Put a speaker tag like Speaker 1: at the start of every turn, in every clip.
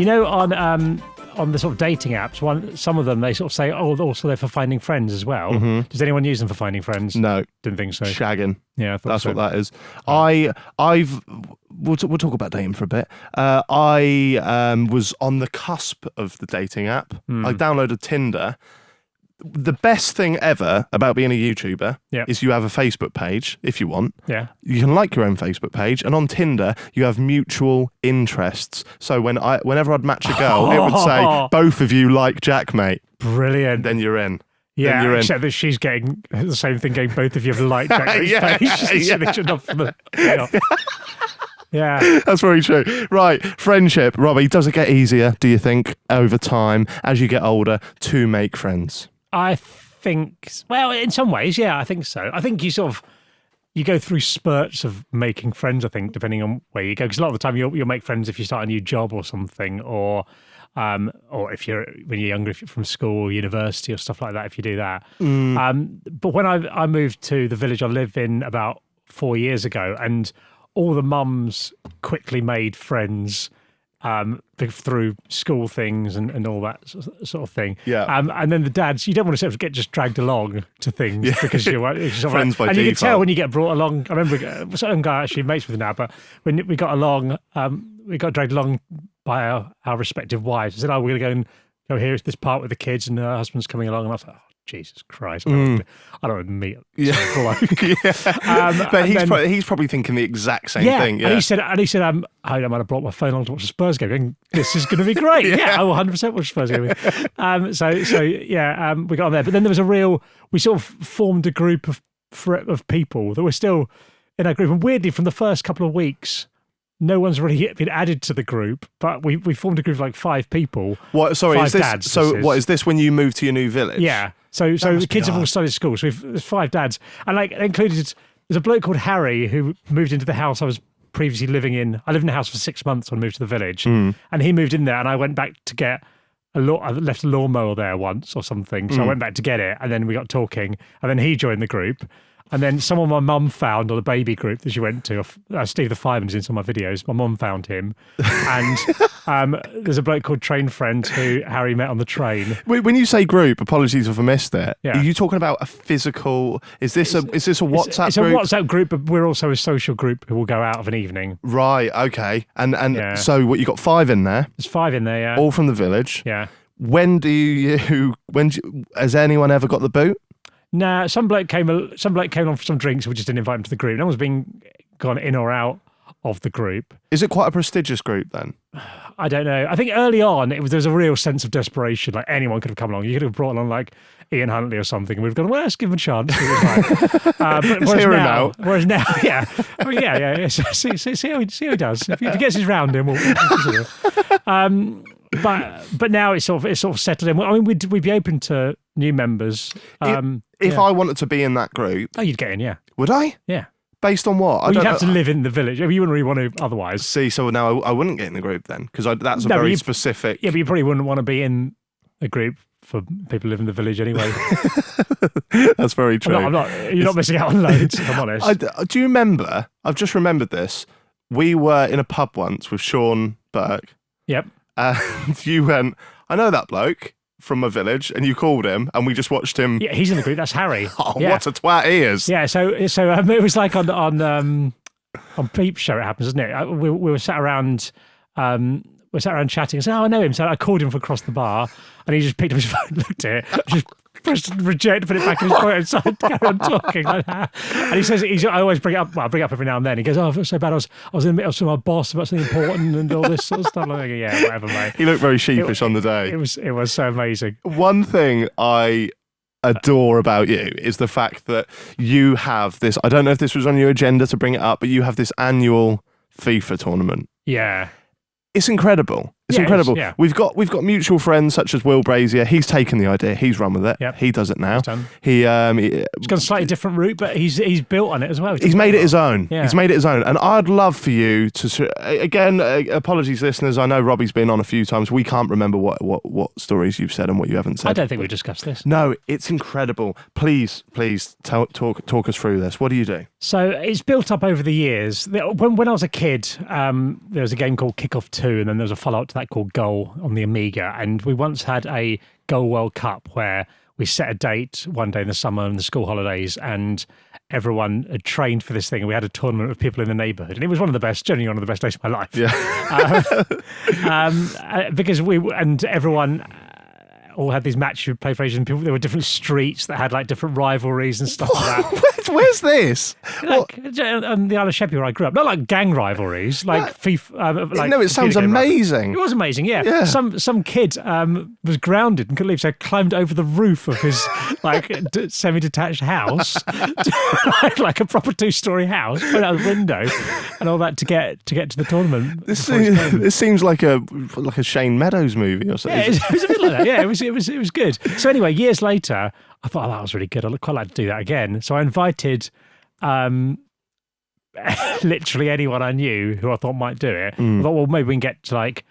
Speaker 1: You know, on the sort of dating apps, some of them, they sort of say, oh, also they're for finding friends as well.
Speaker 2: Mm-hmm.
Speaker 1: Does anyone use them for finding friends?
Speaker 2: No.
Speaker 1: Didn't think so.
Speaker 2: Shagging.
Speaker 1: Yeah, I thought
Speaker 2: that's
Speaker 1: so.
Speaker 2: what that is. We'll talk about dating for a bit. I was on the cusp of the dating app. I downloaded Tinder. The best thing ever about being a YouTuber is you have a Facebook page, if you want.
Speaker 1: Yeah.
Speaker 2: You can like your own Facebook page, and on Tinder, you have mutual interests. So whenever I'd match a girl, it would say, both of you like Jack, mate.
Speaker 1: Brilliant.
Speaker 2: Then you're in.
Speaker 1: Yeah,
Speaker 2: you're in.
Speaker 1: Except that she's getting the same thing, getting both of you have liked Jack page. Yeah.
Speaker 2: That's very true. Right, friendship. Robbie, does it get easier, do you think, over time, as you get older, to make friends?
Speaker 1: I think, well, in some ways, yeah, I think so. I think you go through spurts of making friends, I think, depending on where you go. Because a lot of the time you'll make friends if you start a new job or something, or if when you're younger, if you're from school or university or stuff like that, if you do that. But when I moved to the village I live in about 4 years ago, and all the mums quickly made friends through school things and all that sort of thing.
Speaker 2: Yeah.
Speaker 1: And then the dads, you don't want to sort of get just dragged along to things because you're
Speaker 2: friends by
Speaker 1: and
Speaker 2: default.
Speaker 1: you can tell when you get brought along. I remember some guy actually mates with now, but when we got along, we got dragged along by our respective wives. I said, "Oh, we're going to go here to this part with the kids," and her husband's coming along, and I was like, "Oh, Jesus Christ, I don't want to meet."
Speaker 2: But he's probably thinking the exact same thing. Yeah.
Speaker 1: And he said, I might have brought my phone on to watch the Spurs game. This is going to be great. I will 100% watch the Spurs game. We got on there. But then there was we sort of formed a group of people that were still in our group. And weirdly, from the first couple of weeks, no one's really been added to the group, but we formed a group of like 5 people.
Speaker 2: What? Sorry,
Speaker 1: five
Speaker 2: is this?
Speaker 1: dads,
Speaker 2: What is this when you moved to your new village?
Speaker 1: Yeah. So the kids have all studied school. So there's 5 dads, and like included. There's a bloke called Harry who moved into the house I was previously living in. I lived in the house for 6 months when I moved to the village, and he moved in there, and I went back to get I left a lawnmower there once or something, so I went back to get it, and then we got talking, and then he joined the group. And then someone my mum found on a baby group that she went to, Steve the Fireman's in some of my videos. My mum found him. And there's a bloke called Train Friend who Harry met on the train.
Speaker 2: When you say group, apologies if I missed it.
Speaker 1: Yeah.
Speaker 2: Are you talking about a physical? Is this a WhatsApp group? It's
Speaker 1: a WhatsApp group, but we're also a social group who will go out of an evening.
Speaker 2: Right. Okay. And so what, you got 5 in there?
Speaker 1: There's 5 in there. Yeah.
Speaker 2: All from the village.
Speaker 1: Yeah.
Speaker 2: Has anyone ever got the boot?
Speaker 1: Nah, some bloke came on for some drinks. We just didn't invite him to the group. No one's been gone in or out of the group.
Speaker 2: Is it quite a prestigious group then?
Speaker 1: I don't know. I think early on there was a real sense of desperation. Like anyone could have come along. You could have brought along like Ian Huntley or something, and we've gone, well, let's give him a chance. Whereas now, yeah, See how he does. If he gets his round in, we'll consider. But now it's sort of settled in. I mean, we'd be open to new members.
Speaker 2: If I wanted to be in that group,
Speaker 1: you'd get in, yeah.
Speaker 2: Would I?
Speaker 1: Yeah.
Speaker 2: Based on what?
Speaker 1: Well, you'd have to live in the village. I mean, you wouldn't really want to otherwise.
Speaker 2: See, so now I wouldn't get in the group then, because that's very specific.
Speaker 1: Yeah, but you probably wouldn't want to be in a group for people who live in the village anyway.
Speaker 2: That's very true.
Speaker 1: You're not missing out on loads, if I'm honest.
Speaker 2: Do you remember? I've just remembered this. We were in a pub once with Sean Burke.
Speaker 1: Yep.
Speaker 2: And you went, I know that bloke from my village, and you called him, and we just watched him.
Speaker 1: Yeah, he's in the group. That's Harry.
Speaker 2: Oh, yeah. What a twat he is!
Speaker 1: Yeah, so it was like on Peep Show. It happens, doesn't it? We were sat around. We sat around chatting. I said, "Oh, I know him." So I called him from across the bar, and he just picked up his phone, looked at it, just pressed reject, put it back in his pocket, and started carry on talking like that. And he says, I always bring it up. Well, I bring it up every now and then. He goes, "Oh, I feel so bad. I was in the middle of my boss about something important and all this sort of stuff." Like, yeah, whatever, mate.
Speaker 2: He looked very sheepish on the day.
Speaker 1: It was so amazing.
Speaker 2: One thing I adore about you is the fact that you have this. I don't know if this was on your agenda to bring it up, but you have this annual FIFA tournament.
Speaker 1: Yeah.
Speaker 2: It's incredible. It's incredible.
Speaker 1: Yeah.
Speaker 2: We've got mutual friends such as Will Brazier. He's taken the idea. He's run with it.
Speaker 1: Yep.
Speaker 2: He does it now.
Speaker 1: He's got a slightly different route, but he's built on it as well.
Speaker 2: He's made it his own.
Speaker 1: Yeah.
Speaker 2: He's made it his own. And I'd love for you to, again, apologies listeners, I know Robbie's been on a few times. We can't remember what stories you've said and what you haven't said.
Speaker 1: I don't think we've discussed this.
Speaker 2: No, it's incredible. Please talk us through this. What do you do?
Speaker 1: So it's built up over the years. When I was a kid, there was a game called Kickoff 2, and then there was a follow-up to that called Goal on the Amiga, and we once had a Goal World Cup where we set a date one day in the summer and the school holidays, and everyone had trained for this thing, and we had a tournament of people in the neighbourhood, and it was genuinely one of the best days of my life.
Speaker 2: Yeah.
Speaker 1: Because everyone all had these matches we played for Asian people. There were different streets that had like different rivalries and stuff like that.
Speaker 2: Where's this?
Speaker 1: Like on the Isle of Sheppey where I grew up, not like gang rivalries, like FIFA.
Speaker 2: No, it sounds amazing.
Speaker 1: It was amazing, yeah. Some kid was grounded and couldn't leave, so climbed over the roof of his like semi-detached house, like a proper 2-story house, went out the window, and all that to get to the tournament.
Speaker 2: This seems like a Shane Meadows movie or something.
Speaker 1: Yeah, it was a bit like that. Yeah, it was good. So anyway, years later, I thought, that was really good. I'd quite like to do that again. So I invited literally anyone I knew who I thought might do it. I thought, well, maybe we can get to if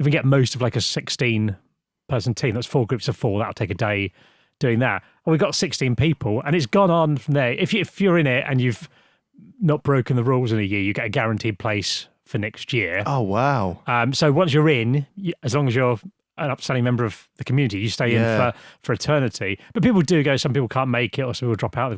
Speaker 1: we get most of like a 16-person team, that's 4 groups of 4, that'll take a day doing that. And we got 16 people, and it's gone on from there. If you're in it and you've not broken the rules in a year, you get a guaranteed place for next year.
Speaker 2: Oh, wow.
Speaker 1: So once you're in, as long as you're an upstanding member of the community, you stay in for eternity. But people do go, some people can't make it, or some people drop out,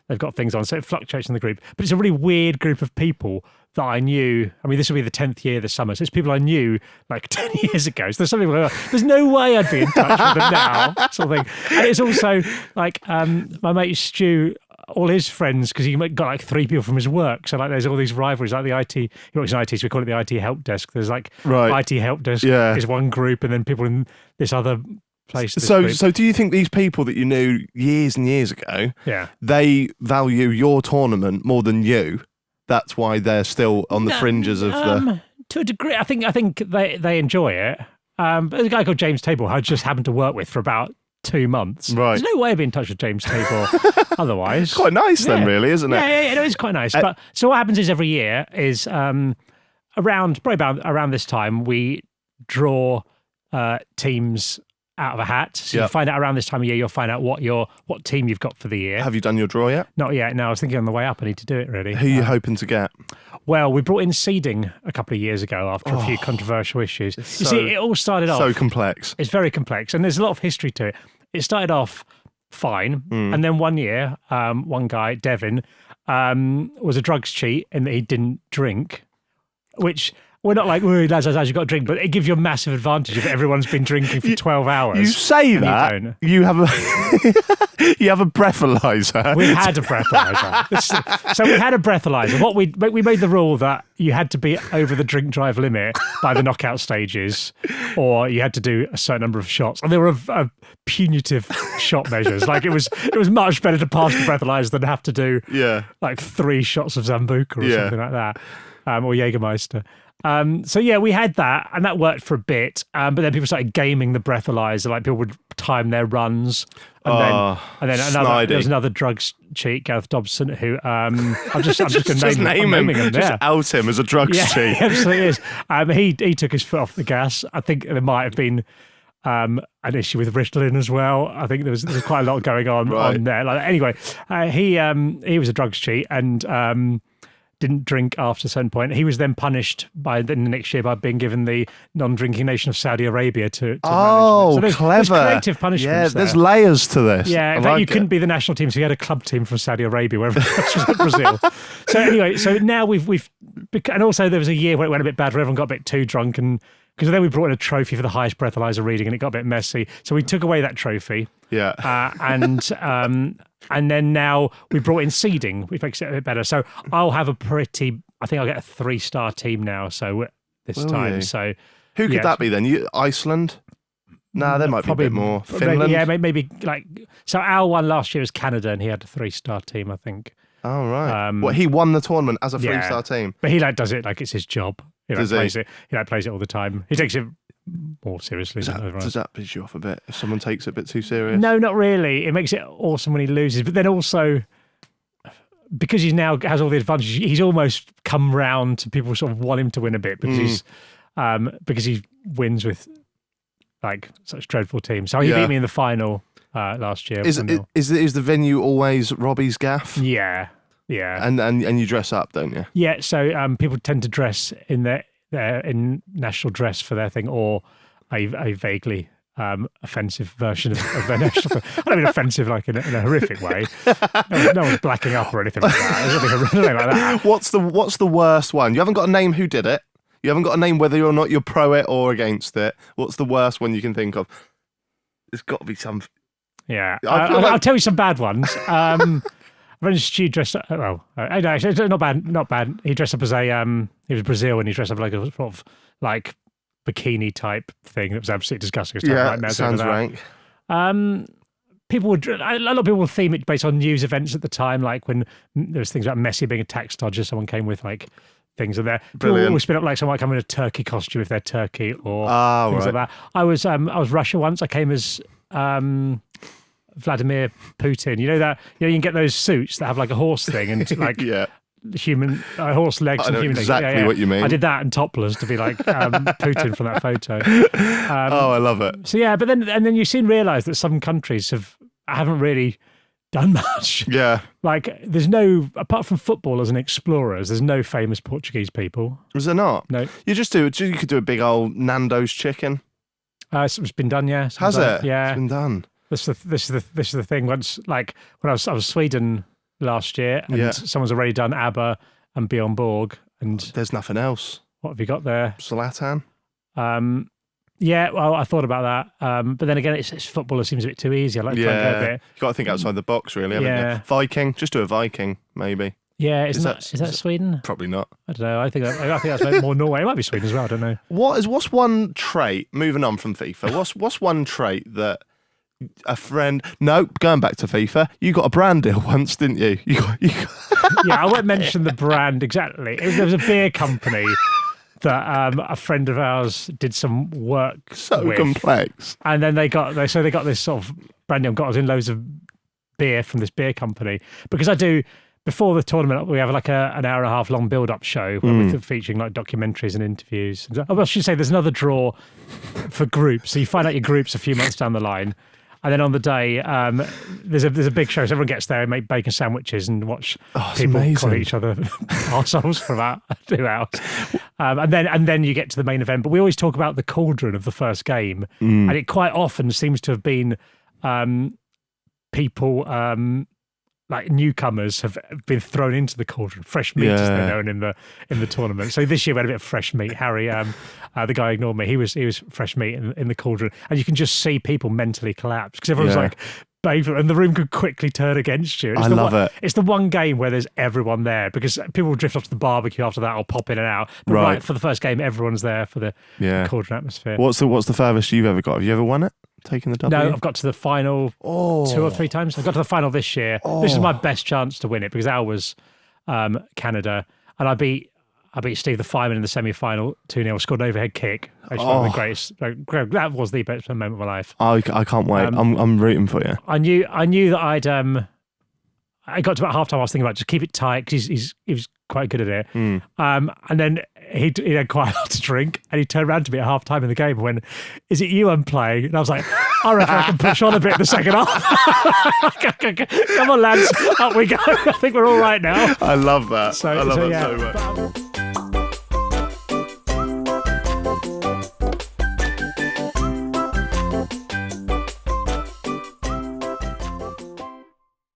Speaker 1: they've got things on, so it fluctuates in the group. But it's a really weird group of people that I knew. I mean, this will be the 10th year this summer, so it's people I knew like 10 years ago. So there's something like, there's no way I'd be in touch with them now, sort of thing. And it's also like my mate Stu, all his friends, because he got like 3 people from his work. So like there's all these rivalries, like the IT, he works in IT, so we call it the IT help desk. There's like IT help desk is one group, and then people in this other place.
Speaker 2: So do you think these people that you knew years and years ago, they value your tournament more than you? That's why they're still on the fringes of the...
Speaker 1: To a degree, I think they enjoy it. But there's a guy called James Table who I just happened to work with for about 2 months.
Speaker 2: Right.
Speaker 1: There's no way I'd be in touch with James Table otherwise.
Speaker 2: It's quite nice then, really, isn't it?
Speaker 1: Yeah, it is quite nice. But so what happens is every year is around this time we draw teams out of a hat. So you find out around this time of year, you'll find out what team you've got for the year.
Speaker 2: Have you done your draw yet?
Speaker 1: Not yet. No, I was thinking on the way up I need to do it really.
Speaker 2: Who are you hoping to get?
Speaker 1: Well, we brought in seeding a couple of years ago after a few controversial issues. You see, it all started off...
Speaker 2: So complex.
Speaker 1: It's very complex, and there's a lot of history to it. It started off fine, and then one year, one guy, Devin, was a drugs cheat in that he didn't drink, which... We're not like, lads, you've got to drink, but it gives you a massive advantage if everyone's been drinking for 12 hours.
Speaker 2: You say that, you have a you have a breathalyzer.
Speaker 1: We had a breathalyzer. So we had a breathalyzer. We made the rule that you had to be over the drink drive limit by the knockout stages, or you had to do a certain number of shots. And there were punitive shot measures. Like it was much better to pass the breathalyzer than have to do like 3 shots of Zambuca or something like that, or Jägermeister. We had that, and that worked for a bit. But then people started gaming the breathalyzer. Like people would time their runs, and then there was another drugs cheat, Gareth Dobson, who I'm just going to name him.
Speaker 2: Just out him as a drugs cheat.
Speaker 1: He absolutely is. He took his foot off the gas. I think there might have been an issue with Ritalin as well. I think there was quite a lot going on on there. Like, anyway, he was a drugs cheat and didn't drink after a certain point. He was then punished in the next year by being given the non-drinking nation of Saudi Arabia to manage. So
Speaker 2: clever.
Speaker 1: There's creative punishments.
Speaker 2: Yeah, there's layers to this.
Speaker 1: Yeah, in fact, you couldn't be the national team, so you had a club team from Saudi Arabia, where everyone else was at Brazil. So anyway, so now we've and also there was a year where it went a bit bad, where everyone got a bit too drunk, and because then we brought in a trophy for the highest breathalyzer reading, and it got a bit messy. So we took away that trophy.
Speaker 2: Yeah.
Speaker 1: And then now we brought in seeding, which makes it a bit better. So I'll have I think I'll get a 3-star team now. So this time.
Speaker 2: You?
Speaker 1: So
Speaker 2: who could that be then? Iceland? Nah, there might be a bit more. Finland?
Speaker 1: Maybe like, so our one last year was Canada, and he had a 3-star team, I think.
Speaker 2: Oh, right. He won the tournament as a 3-star team?
Speaker 1: But he does it like it's his job. He plays it all the time. He takes it more seriously.
Speaker 2: Does that piss you off a bit if someone takes it a bit too serious?
Speaker 1: No, not really. It makes it awesome when he loses, but then also because he now has all the advantages, he's almost come round to people sort of want him to win a bit because he wins with like such dreadful teams. So he beat me in the final last year.
Speaker 2: Is the venue always Robbie's gaff?
Speaker 1: Yeah.
Speaker 2: And you dress up, don't you?
Speaker 1: Yeah. So people tend to dress in they're in national dress for their thing, or a vaguely offensive version of their national. I don't mean offensive like in a horrific way. No one's blacking up or anything like that. There's nothing like that.
Speaker 2: What's the worst one? You haven't got a name who did it. You haven't got a name whether or not you're pro it or against it. What's the worst one you can think of? There's got to be some.
Speaker 1: Yeah, I'll tell you some bad ones. When Stu dressed up, well, actually, not bad. He dressed up as he was Brazil, and he dressed up like a sort of like bikini type thing that was absolutely disgusting.
Speaker 2: Yeah, sounds rank.
Speaker 1: People would, a lot of people will theme it based on news events at the time, like when there was things about Messi being a tax dodger. Someone came with like things in there.
Speaker 2: Brilliant.
Speaker 1: People will spin up like someone might come in a turkey costume if they're Turkey or things
Speaker 2: right.
Speaker 1: like that. I was Russia once. I came as Vladimir Putin. You know you can get those suits that have like a horse thing and like human horse legs and human
Speaker 2: exactly
Speaker 1: legs. Yeah.
Speaker 2: What you mean.
Speaker 1: I did that and topless to be like Putin from that photo.
Speaker 2: I love it.
Speaker 1: So yeah, but then you soon realise that some countries haven't really done much.
Speaker 2: Yeah.
Speaker 1: Like there's no, apart from footballers and explorers, there's no famous Portuguese people.
Speaker 2: Was there not?
Speaker 1: No.
Speaker 2: You could do a big old Nando's chicken.
Speaker 1: It's been done, yeah.
Speaker 2: Has it?
Speaker 1: Yeah.
Speaker 2: It's been done.
Speaker 1: This is the thing. Once, like when I was Sweden last year, and someone's already done ABBA and Bjorn Borg, and
Speaker 2: there's nothing else.
Speaker 1: What have you got there?
Speaker 2: Zlatan.
Speaker 1: Yeah, well, I thought about that, but then again, it's football. It seems a bit too easy. I like to try and go a bit.
Speaker 2: You got to think outside the box, really. Haven't you? Viking, just do a Viking, maybe.
Speaker 1: Yeah, is that Sweden?
Speaker 2: Probably not.
Speaker 1: I don't know. I think that's more Norway. It might be Sweden as well. I don't know.
Speaker 2: What's one trait? Moving on from FIFA, what's one trait that a friend? No, going back to FIFA. You got a brand deal once, didn't you?
Speaker 1: Yeah, I won't mention the brand exactly. There was a beer company that a friend of ours did some work with.
Speaker 2: Complex.
Speaker 1: And then they got this sort of brand deal, got us in loads of beer from this beer company. Because I do, before the tournament, we have like an hour and a half long build-up show where we're featuring like documentaries and interviews. I should say there's another draw for groups. So you find out your groups a few months down the line. And then on the day, there's a big show. So everyone gets there and make bacon sandwiches and watch people call each other arseholes for about 2 hours. And then you get to the main event. But we always talk about the cauldron of the first game. And it quite often seems to have been people, like newcomers, have been thrown into the cauldron. Fresh meat, as they're known in the tournament. So this year we had a bit of fresh meat. Harry, the guy ignored me. He was fresh meat in the cauldron, and you can just see people mentally collapse because everyone's like, and the room could quickly turn against you. I love it. It's the one game where there's everyone there because people will drift off to the barbecue after that or pop in and out. But right for the first game, everyone's there for the cauldron atmosphere.
Speaker 2: What's the furthest you've ever got? Have you ever won it? Taking the W?
Speaker 1: No, I've got to the final 2 or 3 times. I got to the final this year. This is my best chance to win it because Al was Canada, and I beat Steve the fireman in the semi-final 2-0. Scored an overhead kick. One of the greatest. That was the best moment of my life.
Speaker 2: I can't wait. I'm rooting for you.
Speaker 1: I knew that I got to about half time. I was thinking about just keep it tight because he was quite good at it. And then he had quite a lot to drink, and he turned around to me at half time in the game and went, "Is it you I'm playing?" And I was like, "I reckon I can push on a bit in the second half." Come on, lads, up we go. I think we're all right now.
Speaker 2: I love that.
Speaker 1: I love
Speaker 2: that so much.